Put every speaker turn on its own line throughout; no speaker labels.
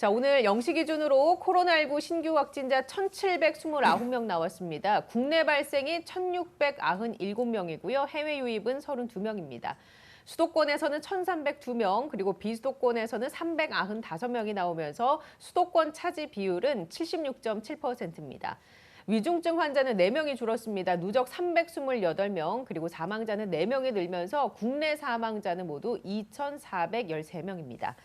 자, 오늘 0시 기준으로 코로나19 신규 확진자 1,729명 나왔습니다. 국내 발생이 1,697명이고요. 해외 유입은 32명입니다. 수도권에서는 1,302명, 그리고 비수도권에서는 395명이 나오면서 수도권 차지 비율은 76.7%입니다. 위중증 환자는 4명이 줄었습니다. 누적 328명, 그리고 사망자는 4명이 늘면서 국내 사망자는 모두 2,413명입니다.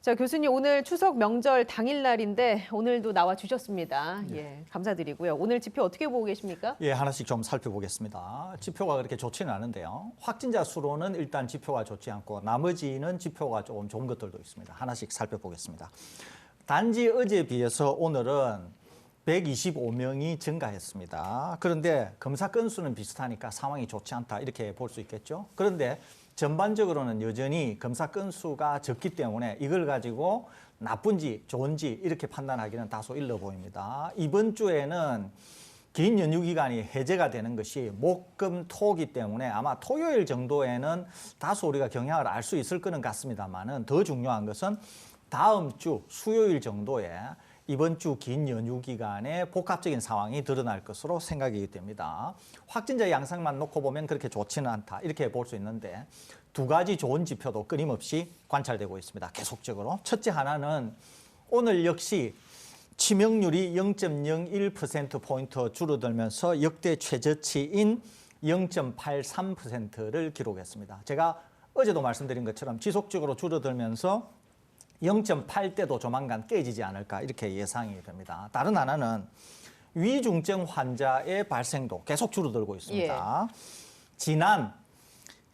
자, 교수님, 오늘 추석 명절 당일날인데 오늘도 나와 주셨습니다. 예, 감사드리고요. 오늘 지표 어떻게 보고 계십니까?
예, 하나씩 좀 살펴보겠습니다. 지표가 그렇게 좋지는 않은데요. 확진자 수로는 일단 지표가 좋지 않고 나머지는 지표가 조금 좋은 것들도 있습니다. 하나씩 살펴보겠습니다. 단지 어제에 비해서 오늘은 125명이 증가했습니다. 그런데 검사 건수는 비슷하니까 상황이 좋지 않다 이렇게 볼 수 있겠죠. 그런데 전반적으로는 여전히 검사 건수가 적기 때문에 이걸 가지고 나쁜지 좋은지 이렇게 판단하기는 다소 일러 보입니다. 이번 주에는 긴 연휴 기간이 해제가 되는 것이 목, 금, 토이기 때문에 아마 토요일 정도에는 다소 우리가 경향을 알 수 있을 거는 같습니다만은 더 중요한 것은 다음 주 수요일 정도에 이번 주 긴 연휴 기간에 복합적인 상황이 드러날 것으로 생각이 됩니다. 확진자 양상만 놓고 보면 그렇게 좋지는 않다 이렇게 볼 수 있는데 두 가지 좋은 지표도 끊임없이 관찰되고 있습니다. 계속적으로. 첫째 하나는 오늘 역시 치명률이 0.01%포인트 줄어들면서 역대 최저치인 0.83%를 기록했습니다. 제가 어제도 말씀드린 것처럼 지속적으로 줄어들면서 0.8대도 조만간 깨지지 않을까 이렇게 예상이 됩니다. 다른 하나는 위중증 환자의 발생도 계속 줄어들고 있습니다. 예. 지난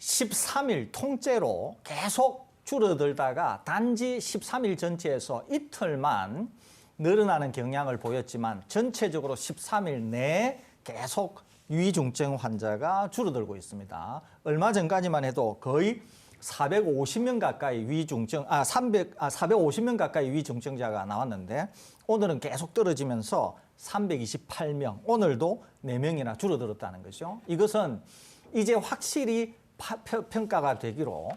13일 통째로 계속 줄어들다가 단지 13일 전체에서 이틀만 늘어나는 경향을 보였지만 전체적으로 13일 내에 계속 위중증 환자가 줄어들고 있습니다. 얼마 전까지만 해도 거의 450명 가까이 450명 가까이 위중증자가 나왔는데 오늘은 계속 떨어지면서 328명, 오늘도 4명이나 줄어들었다는 거죠. 이것은 이제 확실히 평가가 되기로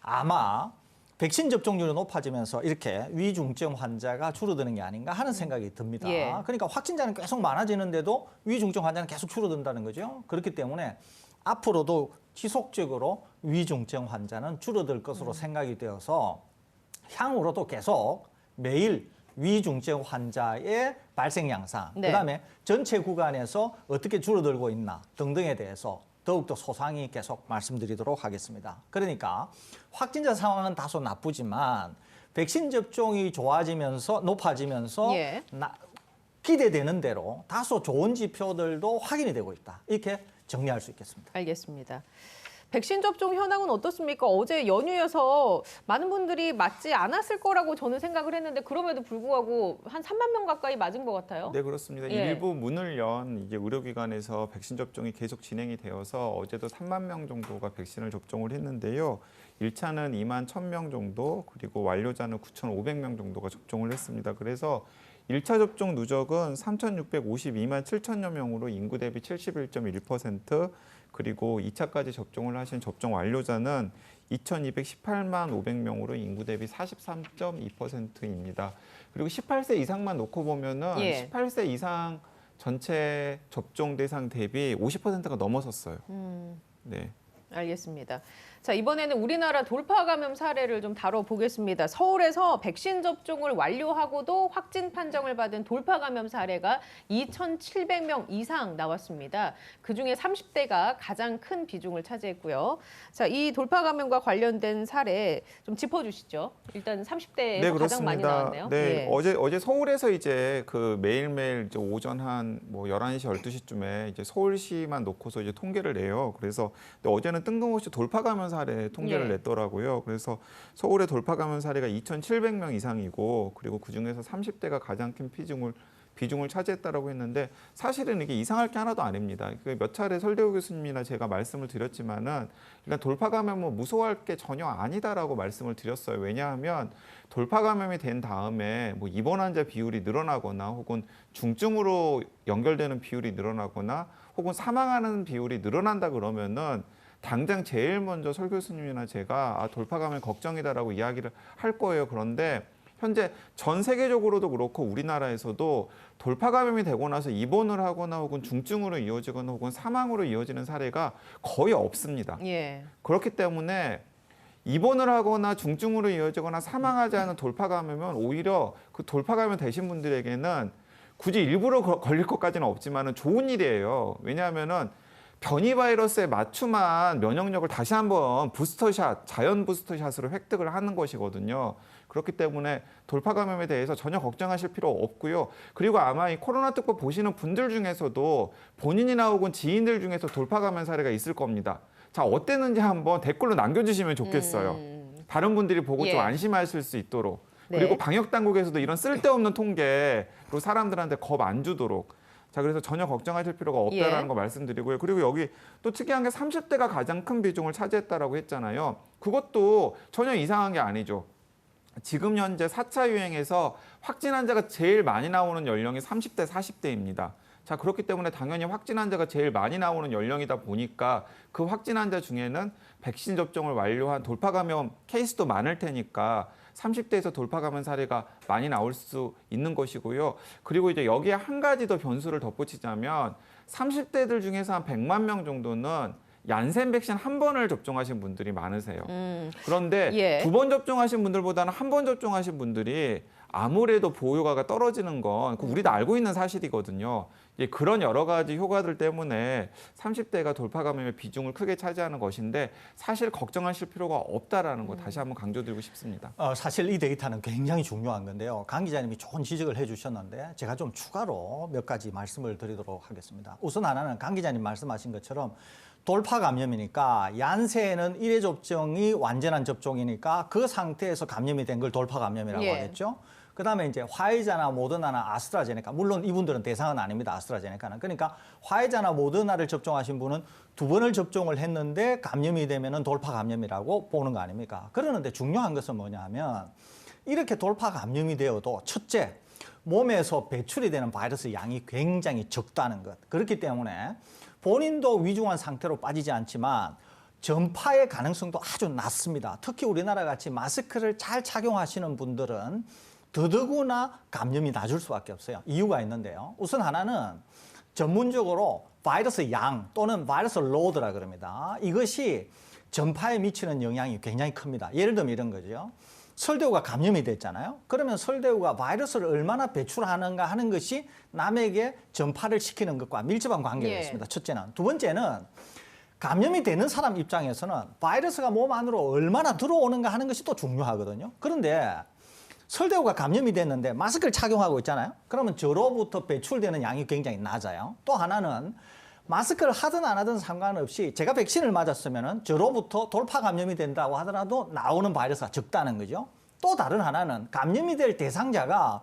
아마 백신 접종률이 높아지면서 이렇게 위중증 환자가 줄어드는 게 아닌가 하는 생각이 듭니다.
예.
그러니까 확진자는 계속 많아지는데도 위중증 환자는 계속 줄어든다는 거죠. 그렇기 때문에 앞으로도 지속적으로 위중증 환자는 줄어들 것으로 생각이 되어서 향후로도 계속 매일 위중증 환자의 발생 양상,
네.
그다음에 전체 구간에서 어떻게 줄어들고 있나 등등에 대해서 더욱더 소상히 계속 말씀드리도록 하겠습니다. 그러니까 확진자 상황은 다소 나쁘지만 백신 접종이 높아지면서
예.
기대되는 대로 다소 좋은 지표들도 확인이 되고 있다. 이렇게 정리할 수 있겠습니다.
알겠습니다. 백신 접종 현황은 어떻습니까? 어제 연휴여서 많은 분들이 맞지 않았을 거라고 저는 생각을 했는데 그럼에도 불구하고 한 3만 명 가까이 맞은 것 같아요.
네, 그렇습니다.
예.
일부 문을 연 이제 의료기관에서 백신 접종이 계속 진행이 되어서 어제도 3만 명 정도가 백신을 접종을 했는데요. 1차는 2만 1,000명 정도, 그리고 완료자는 9,500명 정도가 접종을 했습니다. 그래서 1차 접종 누적은 3,652만 7천여 명으로 인구 대비 71.1%, 그리고 2차까지 접종을 하신 접종 완료자는 2,218만 500명으로 인구 대비 43.2%입니다. 그리고 18세 이상만 놓고 보면은
예.
18세 이상 전체 접종 대상 대비 50%가 넘어섰어요. 네.
알겠습니다. 자, 이번에는 우리나라 돌파 감염 사례를 좀 다뤄보겠습니다. 서울에서 백신 접종을 완료하고도 확진 판정을 받은 돌파 감염 사례가 2,700명 이상 나왔습니다. 그중에 30대가 가장 큰 비중을 차지했고요. 자, 이 돌파 감염과 관련된 사례 좀 짚어주시죠. 일단 30대에서
네,
가장 많이 나왔네요.
네,
예.
어제 서울에서 이제 그 매일매일 이제 오전 한 뭐 11시, 12시쯤에 이제 서울시만 놓고서 이제 통계를 내요. 그래서 근데 어제는 뜬금없이 돌파 감염 사례 통계를
예.
냈더라고요. 그래서 서울의 돌파 감염 사례가 2,700명 이상이고, 그리고 그중에서 30대가 가장 큰 비중을 차지했다라고 했는데 사실은 이게 이상할 게 하나도 아닙니다. 몇 차례 설대호 교수님이나 제가 말씀을 드렸지만은 일단 돌파 감염은 무서워할 게 전혀 아니다라고 말씀을 드렸어요. 왜냐하면 돌파 감염이 된 다음에 뭐 입원 환자 비율이 늘어나거나 혹은 중증으로 연결되는 비율이 늘어나거나 혹은 사망하는 비율이 늘어난다 그러면은 당장 제일 먼저 설 교수님이나 제가 돌파 감염 걱정이다라고 이야기를 할 거예요. 그런데 현재 전 세계적으로도 그렇고 우리나라에서도 돌파 감염이 되고 나서 입원을 하거나 혹은 중증으로 이어지거나 혹은 사망으로 이어지는 사례가 거의 없습니다.
예.
그렇기 때문에 입원을 하거나 중증으로 이어지거나 사망하지 않은 돌파 감염은 오히려 그 돌파 감염 되신 분들에게는 굳이 일부러 걸릴 것까지는 없지만은 좋은 일이에요. 왜냐하면은 변이 바이러스에 맞춤한 면역력을 다시 한번 부스터샷, 자연 부스터샷으로 획득을 하는 것이거든요. 그렇기 때문에 돌파 감염에 대해서 전혀 걱정하실 필요 없고요. 그리고 아마 이 코로나 특보 보시는 분들 중에서도 본인이나 혹은 지인들 중에서 돌파 감염 사례가 있을 겁니다. 자, 어땠는지 한번 댓글로 남겨주시면 좋겠어요. 다른 분들이 보고
예.
좀 안심하실 수 있도록.
네.
그리고 방역 당국에서도 이런 쓸데없는 통계로 사람들한테 겁 안 주도록. 자, 그래서 전혀 걱정하실 필요가 없다라는
예.
거 말씀드리고요. 그리고 여기 또 특이한 게 30대가 가장 큰 비중을 차지했다라고 했잖아요. 그것도 전혀 이상한 게 아니죠. 지금 현재 4차 유행에서 확진 환자가 제일 많이 나오는 연령이 30대, 40대입니다. 자, 그렇기 때문에 당연히 확진 환자가 제일 많이 나오는 연령이다 보니까 그 확진 환자 중에는 백신 접종을 완료한 돌파 감염 케이스도 많을 테니까 30대에서 돌파 감염 사례가 많이 나올 수 있는 것이고요. 그리고 이제 여기에 한 가지 더 변수를 덧붙이자면 30대들 중에서 한 100만 명 정도는 얀센 백신 한 번을 접종하신 분들이 많으세요. 그런데
예.
2번 접종하신 분들보다는 한 번 접종하신 분들이 아무래도 보호 효과가 떨어지는 건 우리도 알고 있는 사실이거든요. 그런 여러 가지 효과들 때문에 30대가 돌파 감염의 비중을 크게 차지하는 것인데 사실 걱정하실 필요가 없다라는 거 다시 한번 강조드리고 싶습니다.
사실 이 데이터는 굉장히 중요한 건데요. 강 기자님이 좋은 지적을 해주셨는데 제가 좀 추가로 몇 가지 말씀을 드리도록 하겠습니다. 우선 하나는 강 기자님 말씀하신 것처럼 돌파 감염이니까 얀센은 1회 접종이 완전한 접종이니까 그 상태에서 감염이 된 걸 돌파 감염이라고
예.
하겠죠. 그다음에 이제 화이자나 모더나나 아스트라제네카, 물론 이분들은 대상은 아닙니다. 아스트라제네카는. 그러니까 화이자나 모더나를 접종하신 분은 2번을 접종을 했는데 감염이 되면은 돌파 감염이라고 보는 거 아닙니까? 그러는데 중요한 것은 뭐냐면 이렇게 돌파 감염이 되어도 첫째, 몸에서 배출이 되는 바이러스 양이 굉장히 적다는 것. 그렇기 때문에 본인도 위중한 상태로 빠지지 않지만 전파의 가능성도 아주 낮습니다. 특히 우리나라 같이 마스크를 잘 착용하시는 분들은 더더구나 감염이 낮을 수밖에 없어요. 이유가 있는데요. 우선 하나는 전문적으로 바이러스 양 또는 바이러스 로드라 그럽니다. 이것이 전파에 미치는 영향이 굉장히 큽니다. 예를 들면 이런 거죠. 설대우가 감염이 됐잖아요. 그러면 설대우가 바이러스를 얼마나 배출하는가 하는 것이 남에게 전파를 시키는 것과 밀접한 관계가
예.
있습니다. 첫째는. 두 번째는 감염이 되는 사람 입장에서는 바이러스가 몸 안으로 얼마나 들어오는가 하는 것이 또 중요하거든요. 그런데 설대우가 감염이 됐는데 마스크를 착용하고 있잖아요. 그러면 저로부터 배출되는 양이 굉장히 낮아요. 또 하나는 마스크를 하든 안 하든 상관없이 제가 백신을 맞았으면 저로부터 돌파 감염이 된다고 하더라도 나오는 바이러스가 적다는 거죠. 또 다른 하나는 감염이 될 대상자가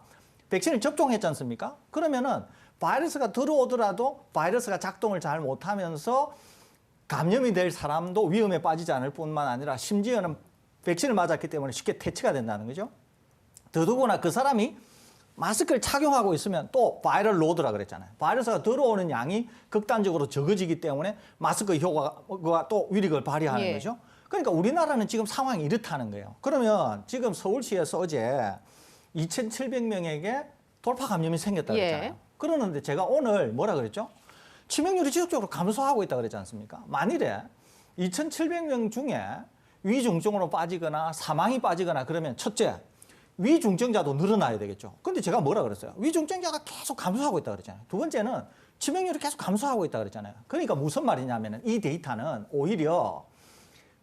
백신을 접종했지 않습니까? 그러면은 바이러스가 들어오더라도 바이러스가 작동을 잘 못하면서 감염이 될 사람도 위험에 빠지지 않을 뿐만 아니라 심지어는 백신을 맞았기 때문에 쉽게 퇴치가 된다는 거죠. 더더구나 그 사람이 마스크를 착용하고 있으면 또 바이럴 로드라 그랬잖아요. 바이러스가 들어오는 양이 극단적으로 적어지기 때문에 마스크 효과가 또 위력을 발휘하는
예.
거죠. 그러니까 우리나라는 지금 상황이 이렇다는 거예요. 그러면 지금 서울시에서 어제 2,700명에게 돌파 감염이 생겼다 그랬잖아요.
예.
그러는데 제가 오늘 뭐라 그랬죠? 치명률이 지속적으로 감소하고 있다 그랬지 않습니까? 만일에 2,700명 중에 위중증으로 빠지거나 사망이 빠지거나 그러면 첫째, 위중증자도 늘어나야 되겠죠. 근데 제가 뭐라 그랬어요? 위중증자가 계속 감소하고 있다 그랬잖아요. 두 번째는 치명률이 계속 감소하고 있다 그랬잖아요. 그러니까 무슨 말이냐면 이 데이터는 오히려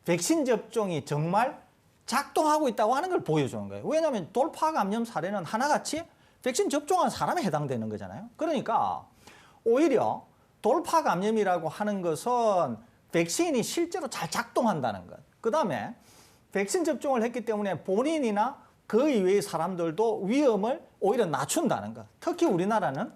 백신 접종이 정말 작동하고 있다고 하는 걸 보여주는 거예요. 왜냐하면 돌파 감염 사례는 하나같이 백신 접종한 사람에 해당되는 거잖아요. 그러니까 오히려 돌파 감염이라고 하는 것은 백신이 실제로 잘 작동한다는 것. 그다음에 백신 접종을 했기 때문에 본인이나 그 이외의 사람들도 위험을 오히려 낮춘다는 것. 특히 우리나라는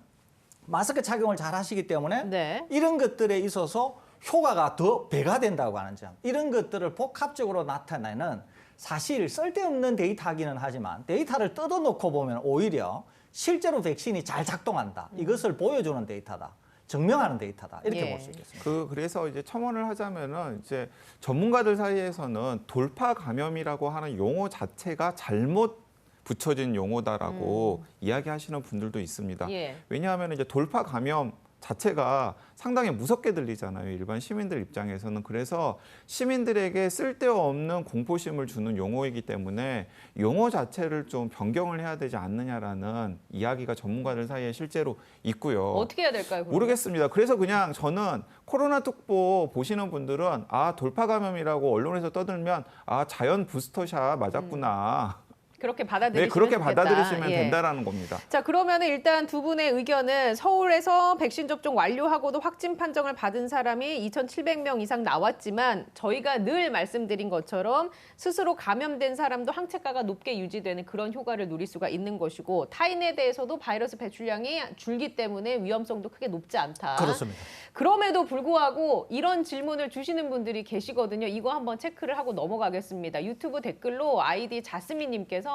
마스크 착용을 잘 하시기 때문에
네.
이런 것들에 있어서 효과가 더 배가 된다고 하는 점. 이런 것들을 복합적으로 나타내는 사실 쓸데없는 데이터이기는 하지만 데이터를 뜯어놓고 보면 오히려 실제로 백신이 잘 작동한다. 이것을 보여주는 데이터다. 증명하는 데이터다. 이렇게
예.
볼 수 있겠습니다.
그래서 이제 첨언을 하자면은 이제 전문가들 사이에서는 돌파 감염이라고 하는 용어 자체가 잘못 붙여진 용어다라고 이야기하시는 분들도 있습니다.
예.
왜냐하면 이제 돌파 감염 자체가 상당히 무섭게 들리잖아요. 일반 시민들 입장에서는. 그래서 시민들에게 쓸데없는 공포심을 주는 용어이기 때문에 용어 자체를 좀 변경을 해야 되지 않느냐라는 이야기가 전문가들 사이에 실제로 있고요.
어떻게 해야 될까요? 그러면?
모르겠습니다. 그래서 그냥 저는 코로나 특보 보시는 분들은 돌파 감염이라고 언론에서 떠들면 자연 부스터샷 맞았구나.
그렇게 받아들이시면
네, 그렇게
좋겠다.
받아들이시면
예.
된다라는 겁니다.
자, 그러면 일단 두 분의 의견은 서울에서 백신 접종 완료하고도 확진 판정을 받은 사람이 2,700명 이상 나왔지만 저희가 늘 말씀드린 것처럼 스스로 감염된 사람도 항체가가 높게 유지되는 그런 효과를 누릴 수가 있는 것이고 타인에 대해서도 바이러스 배출량이 줄기 때문에 위험성도 크게 높지 않다.
그렇습니다.
그럼에도 불구하고 이런 질문을 주시는 분들이 계시거든요. 이거 한번 체크를 하고 넘어가겠습니다. 유튜브 댓글로 아이디 자스민님께서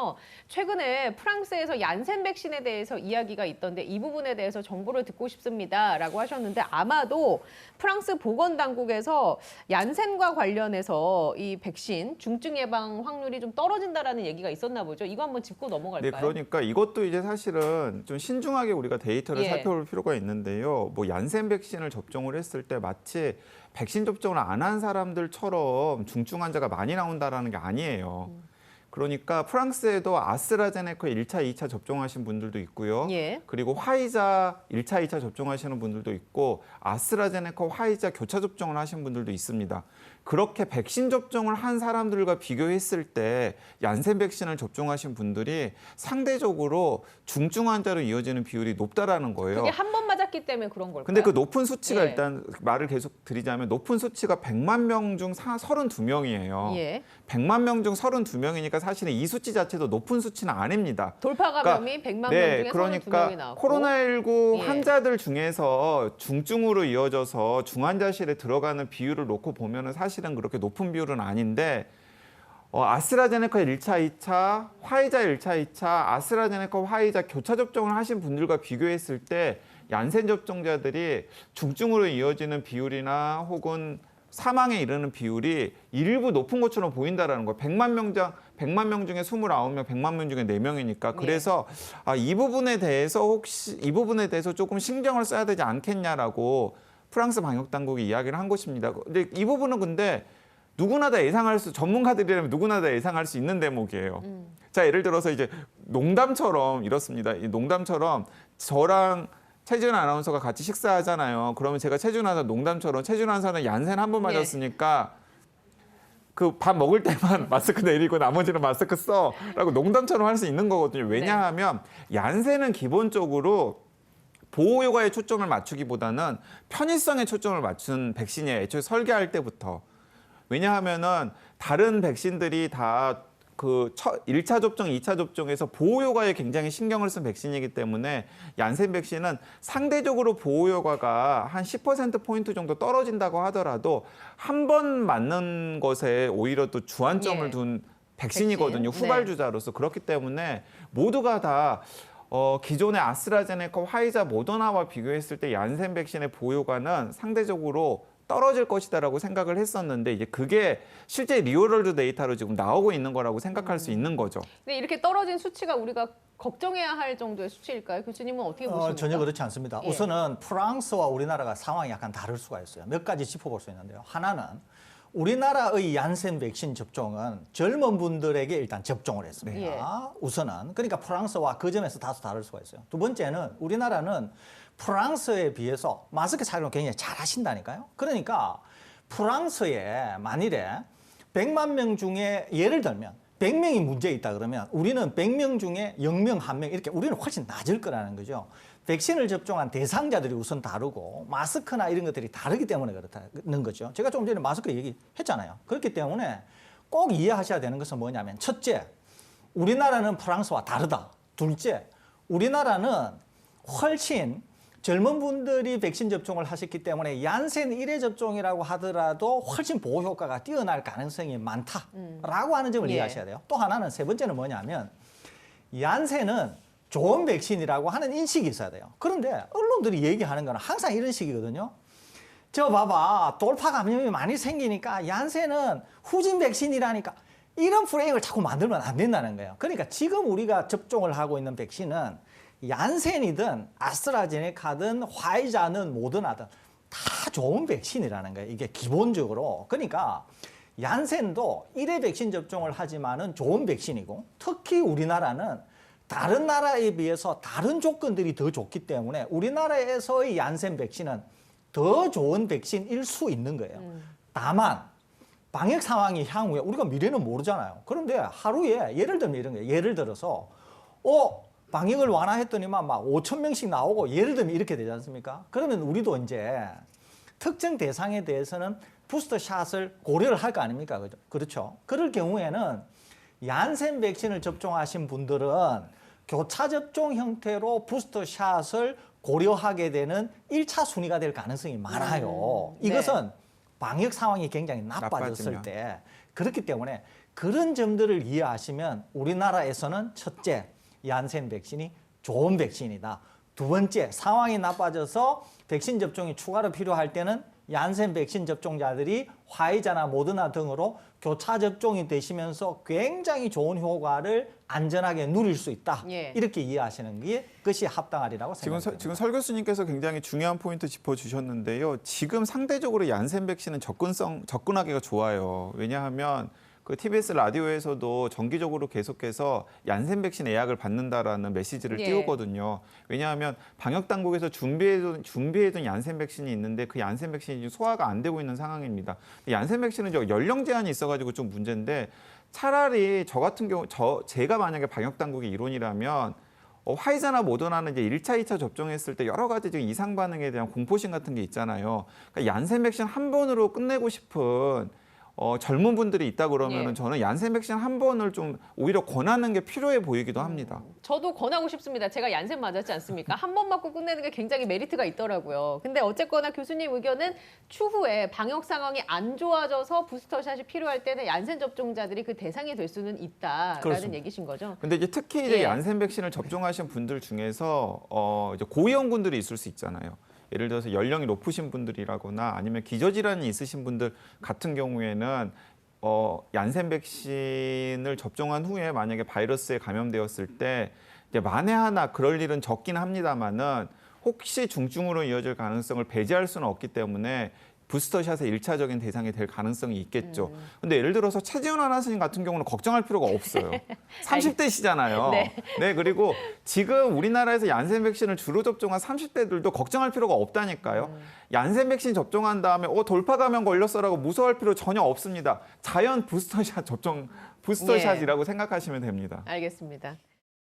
최근에 프랑스에서 얀센 백신에 대해서 이야기가 있던데 이 부분에 대해서 정보를 듣고 싶습니다라고 하셨는데 아마도 프랑스 보건당국에서 얀센과 관련해서 이 백신 중증 예방 확률이 좀 떨어진다라는 얘기가 있었나 보죠. 이거 한번 짚고 넘어갈까요?
네, 그러니까 이것도 이제 사실은 좀 신중하게 우리가 데이터를
예.
살펴볼 필요가 있는데요. 뭐 얀센 백신을 접종을 했을 때 마치 백신 접종을 안 한 사람들처럼 중증 환자가 많이 나온다라는 게 아니에요. 그러니까 프랑스에도 아스트라제네카 1차, 2차 접종하신 분들도 있고요.
예.
그리고 화이자 1차, 2차 접종하시는 분들도 있고 아스트라제네카, 화이자 교차 접종을 하신 분들도 있습니다. 그렇게 백신 접종을 한 사람들과 비교했을 때 얀센 백신을 접종하신 분들이 상대적으로 중증 환자로 이어지는 비율이 높다라는 거예요.
그게 한 번 맞았기 때문에 그런 걸까요?
근데 그 높은 수치가
예.
일단 말을 계속 드리자면 높은 수치가 100만 명 중 32명이에요.
예.
100만 명 중 32명이니까 사실은 이 수치 자체도 높은 수치는 아닙니다.
돌파 감염이 100만 명 중에
그러니까
32명이 나왔고.
코로나19
예.
환자들 중에서 중증으로 이어져서 중환자실에 들어가는 비율을 놓고 보면은 사실은 그렇게 높은 비율은 아닌데 아스트라제네카 1차, 2차, 화이자 1차, 2차, 아스트라제네카, 화이자 교차 접종을 하신 분들과 비교했을 때 얀센 접종자들이 중증으로 이어지는 비율이나 혹은 사망에 이르는 비율이 일부 높은 것처럼 보인다라는 거예요. 100만 명 중에 29명, 100만 명 중에 4명이니까. 그래서 이 부분에 대해서 조금 신경을 써야 되지 않겠냐라고 프랑스 방역 당국이 이야기를 한 것입니다. 근데 이 부분은 근데 누구나 다 전문가들이라면 누구나 다 예상할 수 있는 대목이에요. 자, 예를 들어서 이제 농담처럼 이렇습니다. 이 농담처럼 저랑 최지은 아나운서가 같이 식사하잖아요. 그러면 제가 최지은 아나운서 농담처럼 최지은 아나운서는 얀센 한 번 맞았으니까 그 밥 먹을 때만 마스크 내리고 나머지는 마스크 써라고 농담처럼 할 수 있는 거거든요. 왜냐하면 얀센은 기본적으로 보호 효과에 초점을 맞추기보다는 편의성에 초점을 맞춘 백신이에요. 애초에 설계할 때부터. 왜냐하면은 다른 백신들이 다 그 1차 접종, 2차 접종에서 보호 효과에 굉장히 신경을 쓴 백신이기 때문에 얀센 백신은 상대적으로 보호 효과가 한 10%포인트 정도 떨어진다고 하더라도 한 번 맞는 것에 오히려 또 주안점을 둔 백신이거든요.
백신.
후발주자로서. 그렇기 때문에 모두가 다 기존의 아스트라제네카, 화이자, 모더나와 비교했을 때 얀센 백신의 보호 효과는 상대적으로 떨어질 것이다라고 생각을 했었는데 이제 그게 실제 리얼월드 데이터로 지금 나오고 있는 거라고 생각할 수 있는 거죠.
근데 이렇게 떨어진 수치가 우리가 걱정해야 할 정도의 수치일까요? 교수님은 어떻게 보십니까?
전혀 그렇지 않습니다.
예.
우선은 프랑스와 우리나라가 상황이 약간 다를 수가 있어요. 몇 가지 짚어볼 수 있는데요. 하나는 우리나라의 얀센 백신 접종은 젊은 분들에게 일단 접종을 했습니다.
예.
우선은. 그러니까 프랑스와 그 점에서 다소 다를 수가 있어요. 두 번째는 우리나라는 프랑스에 비해서 마스크 착용을 굉장히 잘 하신다니까요. 그러니까 프랑스에 만일에 100만 명 중에 예를 들면 100명이 문제 있다 그러면 우리는 100명 중에 0명, 1명 이렇게 우리는 훨씬 낮을 거라는 거죠. 백신을 접종한 대상자들이 우선 다르고 마스크나 이런 것들이 다르기 때문에 그렇다는 거죠. 제가 조금 전에 마스크 얘기했잖아요. 그렇기 때문에 꼭 이해하셔야 되는 것은 뭐냐면 첫째, 우리나라는 프랑스와 다르다. 둘째, 우리나라는 훨씬 젊은 분들이 백신 접종을 하셨기 때문에 얀센 1회 접종이라고 하더라도 훨씬 보호 효과가 뛰어날 가능성이 많다라고 하는 점을 이해하셔야 돼요. 또 하나는 세 번째는 뭐냐면 얀센은 좋은 백신이라고 하는 인식이 있어야 돼요. 그런데 언론들이 얘기하는 거는 항상 이런 식이거든요. 저 봐봐, 돌파 감염이 많이 생기니까 얀센은 후진 백신이라니까 이런 프레임을 자꾸 만들면 안 된다는 거예요. 그러니까 지금 우리가 접종을 하고 있는 백신은 얀센이든 아스트라제네카든 화이자는 모더나든 다 좋은 백신이라는 거예요. 이게 기본적으로. 그러니까 얀센도 1회 백신 접종을 하지만은 좋은 백신이고, 특히 우리나라는 다른 나라에 비해서 다른 조건들이 더 좋기 때문에 우리나라에서의 얀센 백신은 더 좋은 백신일 수 있는 거예요. 다만 방역 상황이 향후에 우리가 미래는 모르잖아요. 그런데 하루에 예를 들면 이런 거예요. 예를 들어서 방역을 완화했더니만 막 5천 명씩 나오고 예를 들면 이렇게 되지 않습니까? 그러면 우리도 이제 특정 대상에 대해서는 부스터 샷을 고려를 할 거 아닙니까? 그렇죠? 그럴 경우에는 얀센 백신을 접종하신 분들은 교차 접종 형태로 부스터 샷을 고려하게 되는 1차 순위가 될 가능성이 많아요.
네.
이것은 방역 상황이 굉장히 나빠졌을
나빠지면.
때 그렇기 때문에 그런 점들을 이해하시면 우리나라에서는 첫째, 얀센 백신이 좋은 백신이다. 두 번째, 상황이 나빠져서 백신 접종이 추가로 필요할 때는 얀센 백신 접종자들이 화이자나 모더나 등으로 교차 접종이 되시면서 굉장히 좋은 효과를 안전하게 누릴 수 있다.
예.
이렇게 이해하시는 게 것이 합당하리라고 생각합니다.
지금 설 교수님께서 굉장히 중요한 포인트 짚어주셨는데요. 지금 상대적으로 얀센 백신은 접근하기가 좋아요. 왜냐하면 그 TBS 라디오에서도 정기적으로 계속해서 얀센 백신 예약을 받는다라는 메시지를
예.
띄우거든요. 왜냐하면 방역 당국에서 준비해둔 얀센 백신이 있는데 그 얀센 백신이 지금 소화가 안 되고 있는 상황입니다. 얀센 백신은 연령 제한이 있어가지고 좀 문제인데 차라리 저 같은 경우 제가 만약에 방역 당국의 일원이라면 화이자나 모더나는 이제 1차, 2차 접종했을 때 여러 가지 지금 이상 반응에 대한 공포심 같은 게 있잖아요. 그러니까 얀센 백신 한 번으로 끝내고 싶은 젊은 분들이 있다 그러면은
예.
저는 얀센 백신 한 번을 좀 오히려 권하는 게 필요해 보이기도 합니다.
저도 권하고 싶습니다. 제가 얀센 맞았지 않습니까? 한 번 맞고 끝내는 게 굉장히 메리트가 있더라고요. 근데 어쨌거나 교수님 의견은 추후에 방역 상황이 안 좋아져서 부스터샷이 필요할 때는 얀센 접종자들이 그 대상이 될 수는 있다라는
그렇습니다.
얘기신 거죠?
근데 이제 특히 이제
예.
얀센 백신을 접종하신 분들 중에서 이제 고위험군들이 있을 수 있잖아요. 예를 들어서 연령이 높으신 분들이라거나 아니면 기저질환이 있으신 분들 같은 경우에는 얀센 백신을 접종한 후에 만약에 바이러스에 감염되었을 때 이제 만에 하나 그럴 일은 적긴 합니다만은 혹시 중증으로 이어질 가능성을 배제할 수는 없기 때문에 부스터샷의 1차적인 대상이 될 가능성이 있겠죠. 근데 예를 들어서 최지훈 아나운서님 같은 경우는 걱정할 필요가 없어요. 30대시잖아요.
네.
그리고 지금 우리나라에서 얀센 백신을 주로 접종한 30대들도 걱정할 필요가 없다니까요. 얀센 백신 접종한 다음에 돌파 감염 걸렸어라고 무서워할 필요 전혀 없습니다. 자연 부스터샷이라고 생각하시면 됩니다.
알겠습니다.